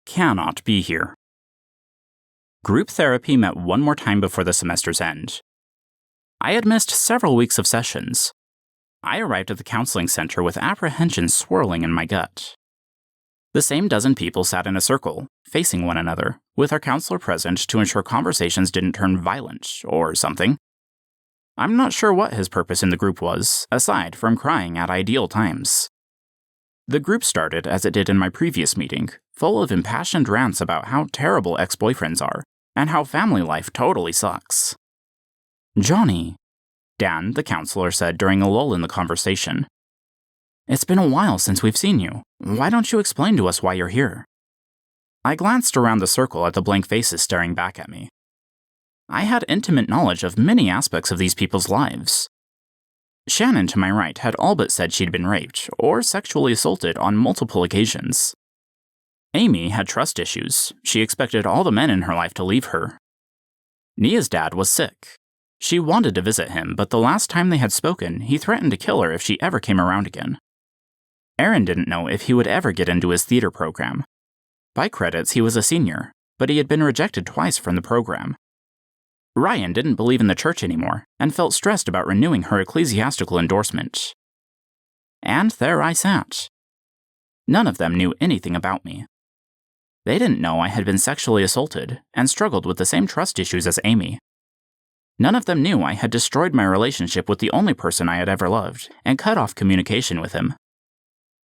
cannot be here. Group therapy met one more time before the semester's end. I had missed several weeks of sessions. I arrived at the counseling center with apprehension swirling in my gut. The same dozen people sat in a circle, facing one another, with our counselor present to ensure conversations didn't turn violent or something. I'm not sure what his purpose in the group was, aside from crying at ideal times. The group started as it did in my previous meeting, full of impassioned rants about how terrible ex-boyfriends are, and how family life totally sucks. "Johnny," Dan, the counselor, said during a lull in the conversation. "It's been a while since we've seen you. Why don't you explain to us why you're here?" I glanced around the circle at the blank faces staring back at me. I had intimate knowledge of many aspects of these people's lives. Shannon, to my right, had all but said she'd been raped or sexually assaulted on multiple occasions. Amy had trust issues. She expected all the men in her life to leave her. Nia's dad was sick. She wanted to visit him, but the last time they had spoken, he threatened to kill her if she ever came around again. Aaron didn't know if he would ever get into his theater program. By credits, he was a senior, but he had been rejected twice from the program. Ryan didn't believe in the church anymore and felt stressed about renewing her ecclesiastical endorsement. And there I sat. None of them knew anything about me. They didn't know I had been sexually assaulted and struggled with the same trust issues as Amy. None of them knew I had destroyed my relationship with the only person I had ever loved and cut off communication with him.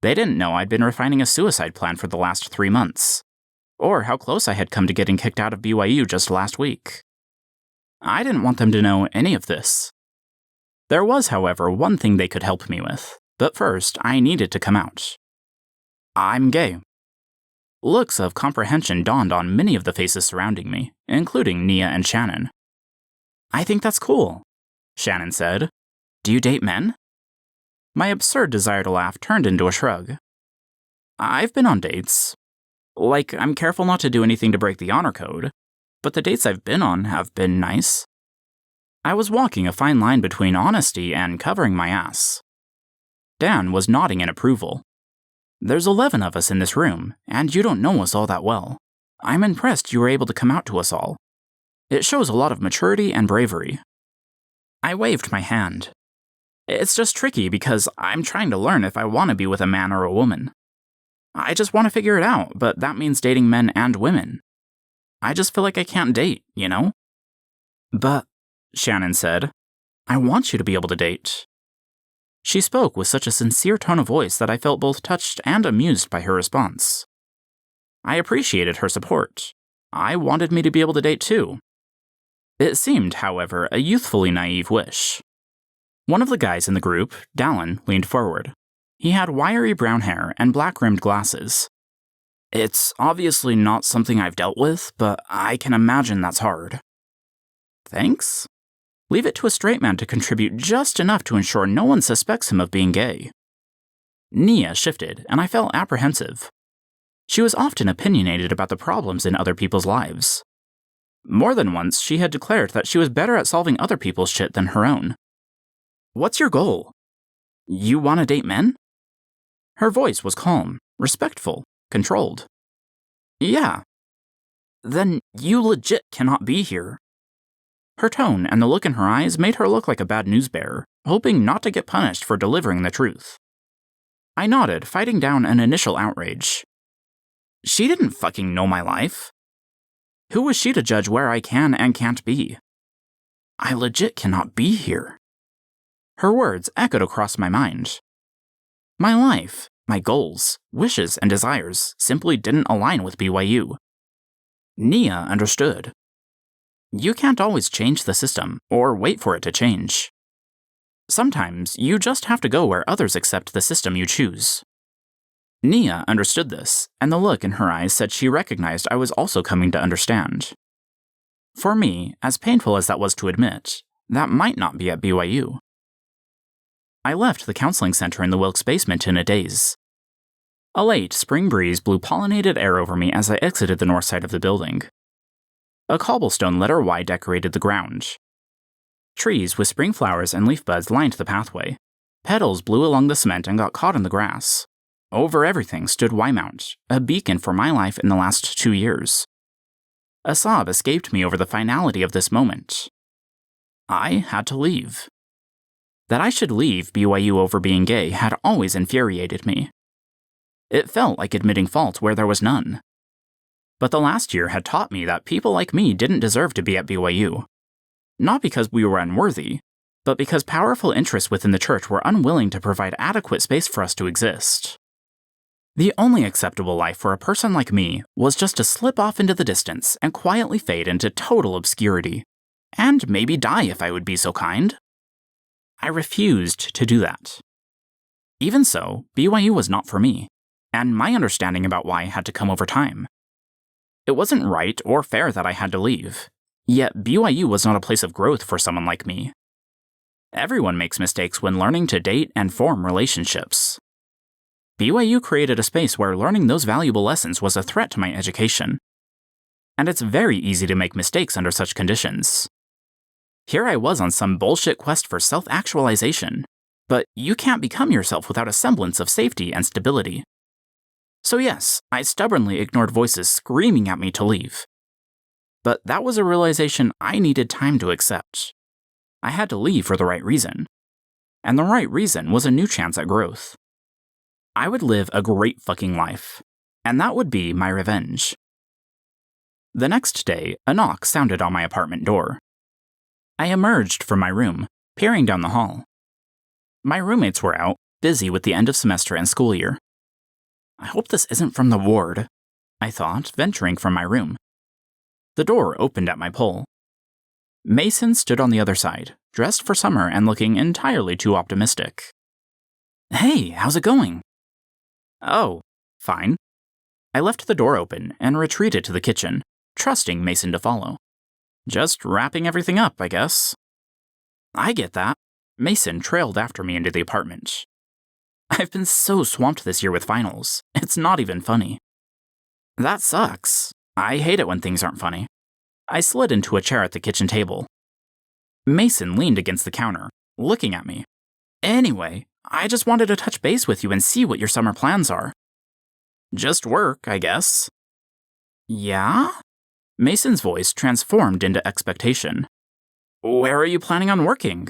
They didn't know I'd been refining a suicide plan for the last 3 months, or how close I had come to getting kicked out of BYU just last week. I didn't want them to know any of this. There was, however, one thing they could help me with, but first I needed to come out. I'm gay. Looks of comprehension dawned on many of the faces surrounding me, including Nia and Shannon. "I think that's cool," Shannon said. "Do you date men?" My absurd desire to laugh turned into a shrug. "I've been on dates. Like, I'm careful not to do anything to break the honor code, but the dates I've been on have been nice." I was walking a fine line between honesty and covering my ass. Dan was nodding in approval. "There's 11 of us in this room, and you don't know us all that well. I'm impressed you were able to come out to us all. It shows a lot of maturity and bravery." I waved my hand. "It's just tricky because I'm trying to learn if I want to be with a man or a woman. I just want to figure it out, but that means dating men and women. I just feel like I can't date, you know?" "But," Shannon said, "I want you to be able to date." She spoke with such a sincere tone of voice that I felt both touched and amused by her response. I appreciated her support. I wanted me to be able to date too. It seemed, however, a youthfully naive wish. One of the guys in the group, Dallin, leaned forward. He had wiry brown hair and black-rimmed glasses. "It's obviously not something I've dealt with, but I can imagine that's hard." "Thanks? Leave it to a straight man to contribute just enough to ensure no one suspects him of being gay." Nia shifted, and I felt apprehensive. She was often opinionated about the problems in other people's lives. More than once, she had declared that she was better at solving other people's shit than her own. "What's your goal? You want to date men?" Her voice was calm, respectful, controlled. "Yeah." "Then you legit cannot be here." Her tone and the look in her eyes made her look like a bad news bearer, hoping not to get punished for delivering the truth. I nodded, fighting down an initial outrage. She didn't fucking know my life. Who was she to judge where I can and can't be? I legit cannot be here. Her words echoed across my mind. My life, my goals, wishes, and desires simply didn't align with BYU. Nia understood. You can't always change the system, or wait for it to change. Sometimes, you just have to go where others accept the system you choose. Nia understood this, and the look in her eyes said she recognized I was also coming to understand. For me, as painful as that was to admit, that might not be at BYU. I left the counseling center in the Wilkes basement in a daze. A late spring breeze blew pollinated air over me as I exited the north side of the building. A cobblestone letter Y decorated the ground. Trees with spring flowers and leaf buds lined the pathway. Petals blew along the cement and got caught in the grass. over everything stood Y-Mount, a beacon for my life in the last 2 years. A sob escaped me over the finality of this moment. I had to leave. That I should leave BYU over being gay had always infuriated me. It felt like admitting fault where there was none. But the last year had taught me that people like me didn't deserve to be at BYU. Not because we were unworthy, but because powerful interests within the church were unwilling to provide adequate space for us to exist. The only acceptable life for a person like me was just to slip off into the distance and quietly fade into total obscurity, and maybe die if I would be so kind. I refused to do that. Even so, BYU was not for me, and my understanding about why had to come over time. It wasn't right or fair that I had to leave, yet BYU was not a place of growth for someone like me. Everyone makes mistakes when learning to date and form relationships. BYU created a space where learning those valuable lessons was a threat to my education. And it's very easy to make mistakes under such conditions. Here I was on some bullshit quest for self-actualization, but you can't become yourself without a semblance of safety and stability. So yes, I stubbornly ignored voices screaming at me to leave. But that was a realization I needed time to accept. I had to leave for the right reason. And the right reason was a new chance at growth. I would live a great fucking life, and that would be my revenge. The next day, a knock sounded on my apartment door. I emerged from my room, peering down the hall. My roommates were out, busy with the end of semester and school year. I hope this isn't from the ward, I thought, venturing from my room. The door opened at my pull. Mason stood on the other side, dressed for summer and looking entirely too optimistic. Hey, how's it going? Oh, fine. I left the door open and retreated to the kitchen, trusting Mason to follow. Just wrapping everything up, I guess. I get that. Mason trailed after me into the apartment. I've been so swamped this year with finals, it's not even funny. That sucks. I hate it when things aren't funny. I slid into a chair at the kitchen table. Mason leaned against the counter, looking at me. Anyway, I just wanted to touch base with you and see what your summer plans are. Just work, I guess. Yeah? Mason's voice transformed into expectation. Where are you planning on working?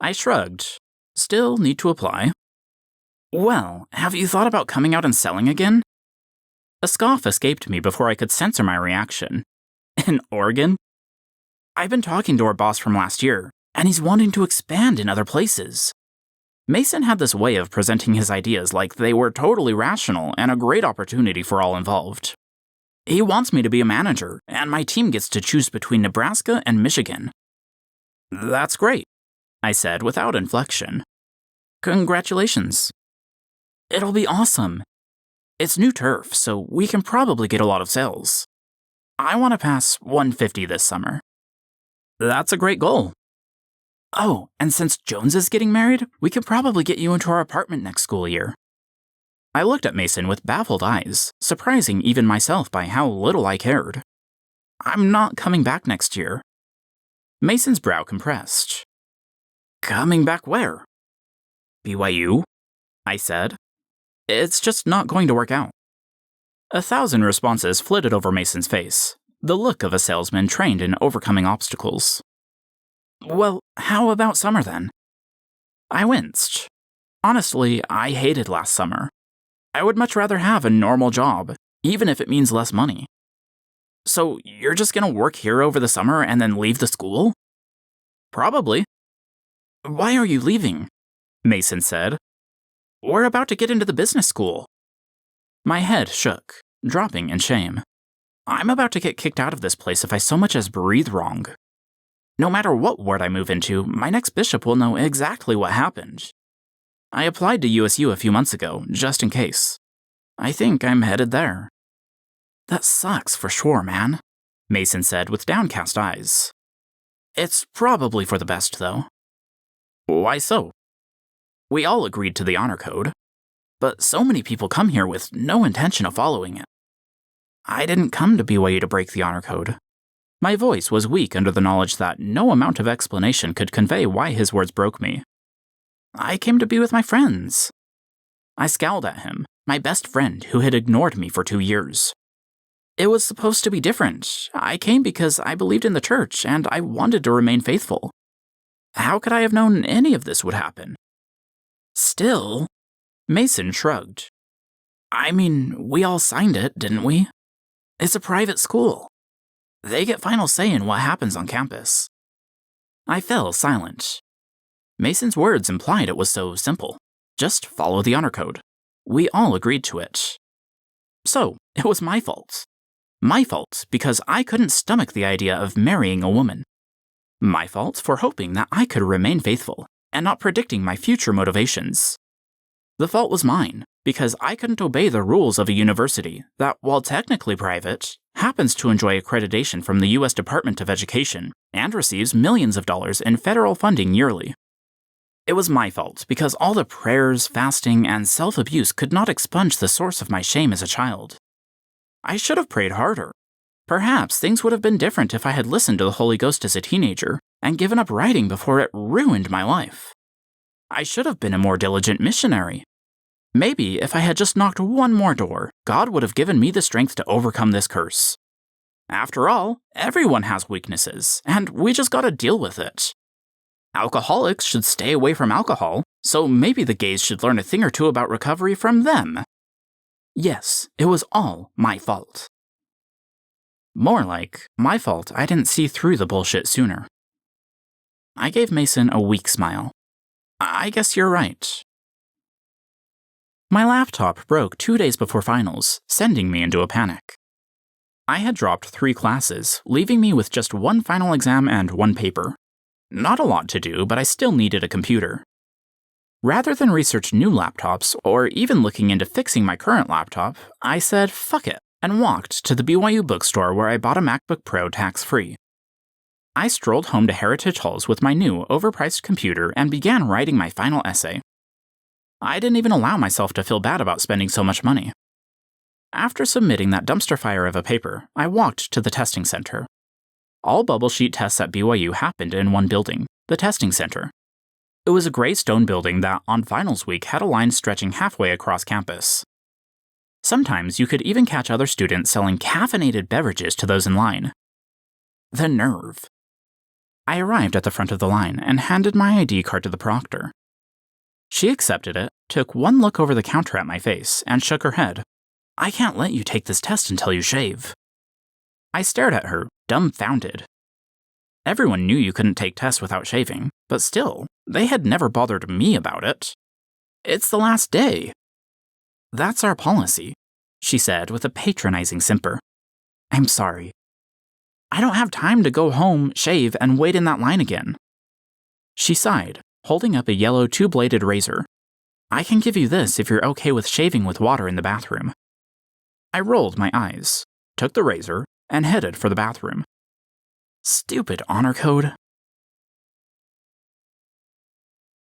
I shrugged. Still need to apply. Well, have you thought about coming out and selling again? A scoff escaped me before I could censor my reaction. In Oregon? I've been talking to our boss from last year, and he's wanting to expand in other places. Mason had this way of presenting his ideas like they were totally rational and a great opportunity for all involved. He wants me to be a manager, and my team gets to choose between Nebraska and Michigan. That's great, I said without inflection. Congratulations. It'll be awesome. It's new turf, so we can probably get a lot of sales. I want to pass 150 this summer. That's a great goal. Oh, and since Jones is getting married, we can probably get you into our apartment next school year. I looked at Mason with baffled eyes, surprising even myself by how little I cared. I'm not coming back next year. Mason's brow compressed. Coming back where? BYU? I said. It's just not going to work out. 1,000 responses flitted over Mason's face, the look of a salesman trained in overcoming obstacles. Well, how about summer then? I winced. Honestly, I hated last summer. I would much rather have a normal job, even if it means less money. So you're just gonna work here over the summer and then leave the school? Probably. Why are you leaving? Mason said. We're about to get into the business school. My head shook, dropping in shame. I'm about to get kicked out of this place if I so much as breathe wrong. No matter what ward I move into, my next bishop will know exactly what happened. I applied to USU a few months ago, just in case. I think I'm headed there. That sucks for sure, man, Mason said with downcast eyes. It's probably for the best, though. Why so? We all agreed to the honor code, but so many people come here with no intention of following it. I didn't come to BYU to break the honor code. My voice was weak under the knowledge that no amount of explanation could convey why his words broke me. I came to be with my friends. I scowled at him, my best friend who had ignored me for 2 years. It was supposed to be different. I came because I believed in the church and I wanted to remain faithful. How could I have known any of this would happen? Still, Mason shrugged. I mean, we all signed it, didn't we? It's a private school. They get final say in what happens on campus. I fell silent. Mason's words implied it was so simple. Just follow the honor code. We all agreed to it. So, it was my fault. My fault because I couldn't stomach the idea of marrying a woman. My fault for hoping that I could remain faithful and not predicting my future motivations. The fault was mine because I couldn't obey the rules of a university that, while technically private, happens to enjoy accreditation from the U.S. Department of Education and receives millions of dollars in federal funding yearly. It was my fault because all the prayers, fasting, and self-abuse could not expunge the source of my shame as a child. I should have prayed harder. Perhaps things would have been different if I had listened to the Holy Ghost as a teenager and given up writing before it ruined my life. I should have been a more diligent missionary. Maybe if I had just knocked one more door, God would have given me the strength to overcome this curse. After all, everyone has weaknesses, and we just gotta deal with it. Alcoholics should stay away from alcohol, so maybe the gays should learn a thing or two about recovery from them. Yes, it was all my fault. More like, my fault I didn't see through the bullshit sooner. I gave Mason a weak smile. I guess you're right. My laptop broke 2 days before finals, sending me into a panic. I had dropped 3 classes, leaving me with just one final exam and one paper. Not a lot to do, but I still needed a computer. Rather than research new laptops, or even looking into fixing my current laptop, I said fuck it, and walked to the BYU bookstore where I bought a MacBook Pro tax-free. I strolled home to Heritage Halls with my new, overpriced computer and began writing my final essay. I didn't even allow myself to feel bad about spending so much money. After submitting that dumpster fire of a paper, I walked to the testing center. All bubble sheet tests at BYU happened in one building, the testing center. It was a gray stone building that, on finals week, had a line stretching halfway across campus. Sometimes you could even catch other students selling caffeinated beverages to those in line. The nerve. I arrived at the front of the line and handed my ID card to the proctor. She accepted it, took one look over the counter at my face, and shook her head. I can't let you take this test until you shave. I stared at her, dumbfounded. Everyone knew you couldn't take tests without shaving, but still, they had never bothered me about it. It's the last day. That's our policy, she said with a patronizing simper. I'm sorry. I don't have time to go home, shave, and wait in that line again. She sighed, holding up a yellow 2-bladed razor. I can give you this if you're okay with shaving with water in the bathroom. I rolled my eyes, took the razor, and headed for the bathroom. Stupid honor code.